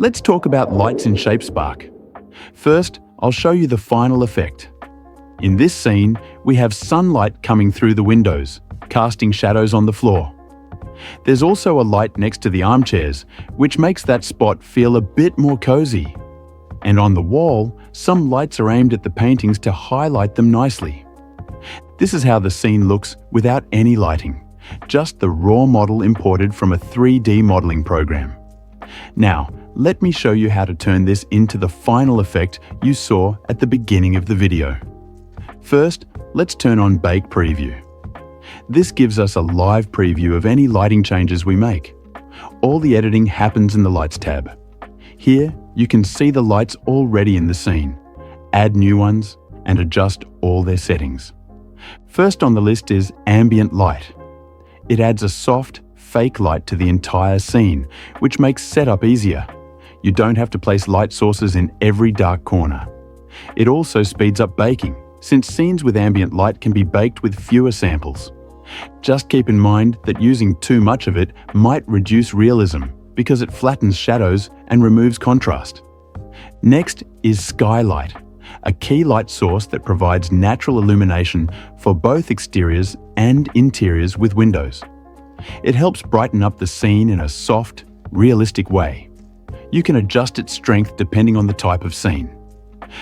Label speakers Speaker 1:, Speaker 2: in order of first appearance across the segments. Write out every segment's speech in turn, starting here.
Speaker 1: Let's talk about lights in Shapespark. First, I'll show you the final effect. In this scene, we have sunlight coming through the windows, casting shadows on the floor. There's also a light next to the armchairs, which makes that spot feel a bit more cozy. And on the wall, some lights are aimed at the paintings to highlight them nicely. This is how the scene looks without any lighting, just the raw model imported from a 3D modeling program. Now, let me show you how to turn this into the final effect you saw at the beginning of the video. First, let's turn on Bake Preview. This gives us a live preview of any lighting changes we make. All the editing happens in the Lights tab. Here, you can see the lights already in the scene, add new ones, and adjust all their settings. First on the list is Ambient Light. It adds a soft, fake light to the entire scene, which makes setup easier. You don't have to place light sources in every dark corner. It also speeds up baking, since scenes with ambient light can be baked with fewer samples. Just keep in mind that using too much of it might reduce realism because it flattens shadows and removes contrast. Next is Skylight, a key light source that provides natural illumination for both exteriors and interiors with windows. It helps brighten up the scene in a soft, realistic way. You can adjust its strength depending on the type of scene.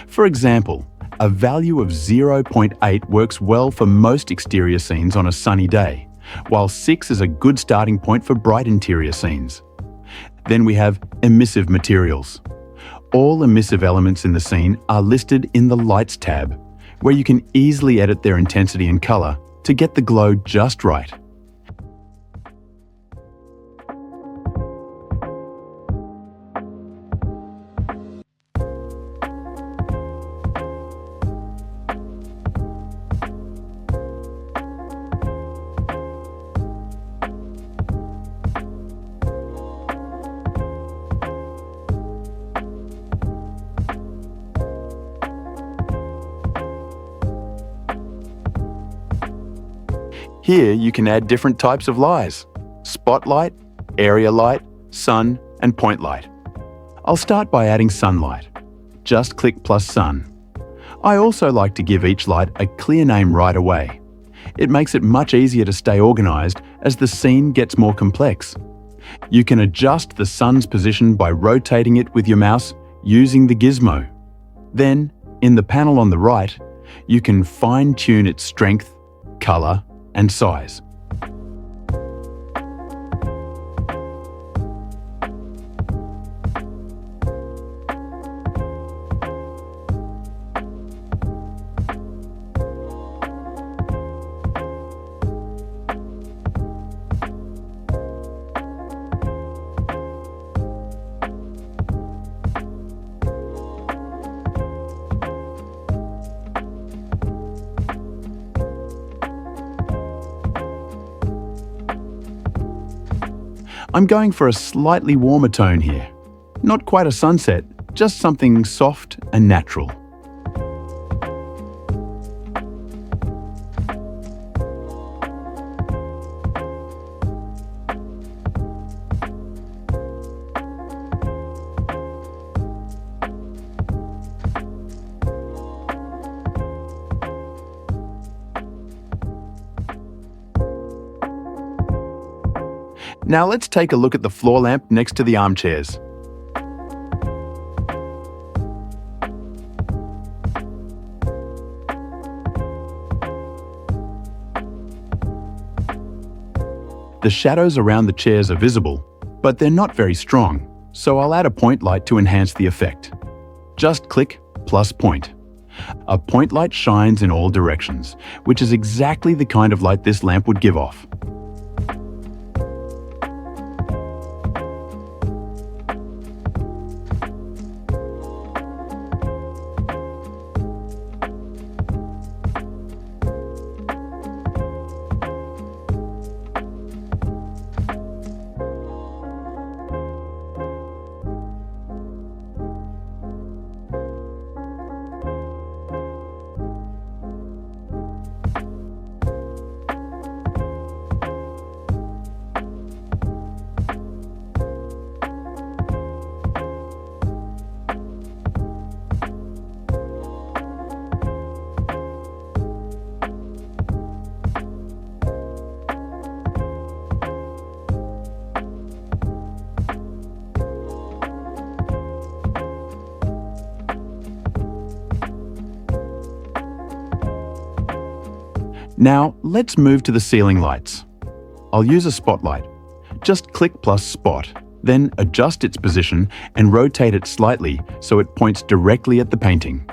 Speaker 1: For example, a value of 0.8 works well for most exterior scenes on a sunny day, while 6 is a good starting point for bright interior scenes. Then we have Emissive Materials. All emissive elements in the scene are listed in the Lights tab, where you can easily edit their intensity and color to get the glow just right. Here you can add different types of lights: spotlight, area light, sun, and point light. I'll start by adding sunlight. Just click plus sun. I also like to give each light a clear name right away. It makes it much easier to stay organized as the scene gets more complex. You can adjust the sun's position by rotating it with your mouse using the gizmo. Then, in the panel on the right, you can fine-tune its strength, color, and size. I'm going for a slightly warmer tone here. Not quite a sunset, just something soft and natural. Now let's take a look at the floor lamp next to the armchairs. The shadows around the chairs are visible, but they're not very strong, so I'll add a point light to enhance the effect. Just click plus point. A point light shines in all directions, which is exactly the kind of light this lamp would give off. Now let's move to the ceiling lights. I'll use a spotlight. Just click plus spot, then adjust its position and rotate it slightly so it points directly at the painting.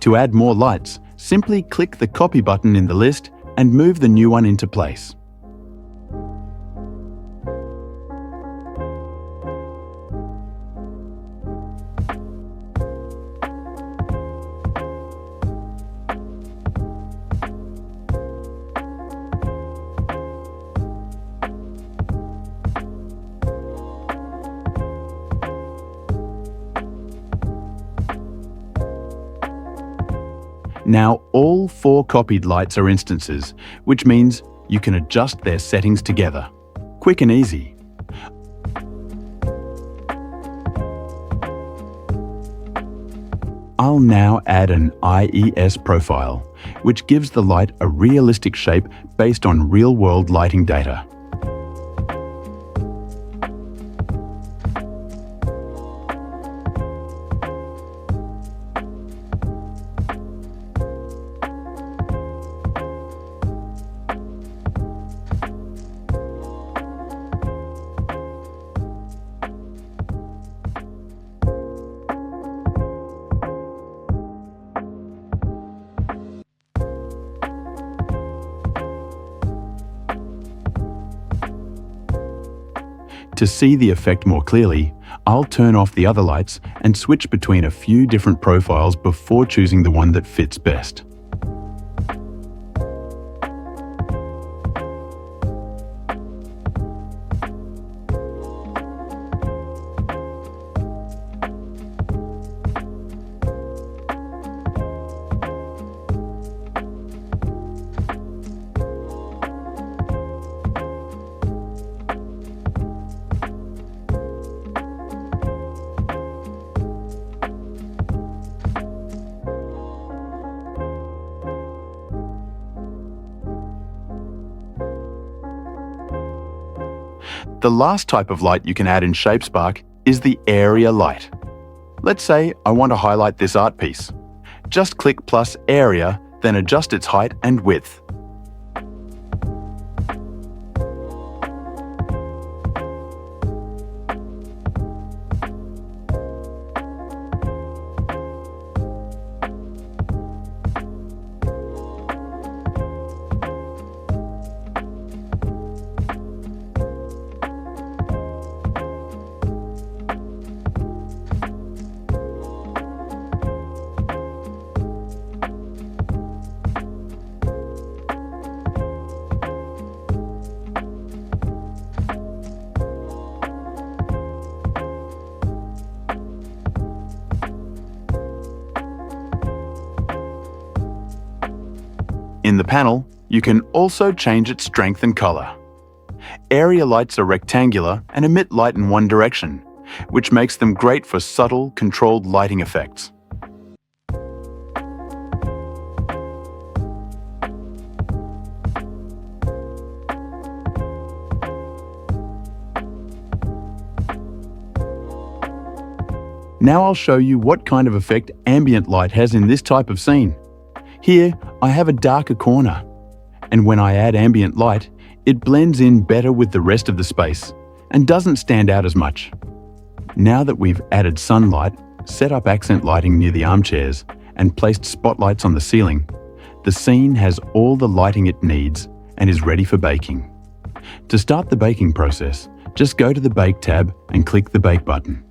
Speaker 1: To add more lights, simply click the copy button in the list and move the new one into place. Now all 4 copied lights are instances, which means you can adjust their settings together. Quick and easy. I'll now add an IES profile, which gives the light a realistic shape based on real-world lighting data. To see the effect more clearly, I'll turn off the other lights and switch between a few different profiles before choosing the one that fits best. The last type of light you can add in Shapespark is the area light. Let's say I want to highlight this art piece. Just click plus area, then adjust its height and width. In the panel, you can also change its strength and color. Area lights are rectangular and emit light in one direction, which makes them great for subtle, controlled lighting effects. Now I'll show you what kind of effect ambient light has in this type of scene. Here, I have a darker corner, and when I add ambient light, it blends in better with the rest of the space and doesn't stand out as much. Now that we've added sunlight, set up accent lighting near the armchairs, and placed spotlights on the ceiling, the scene has all the lighting it needs and is ready for baking. To start the baking process, just go to the Bake tab and click the Bake button.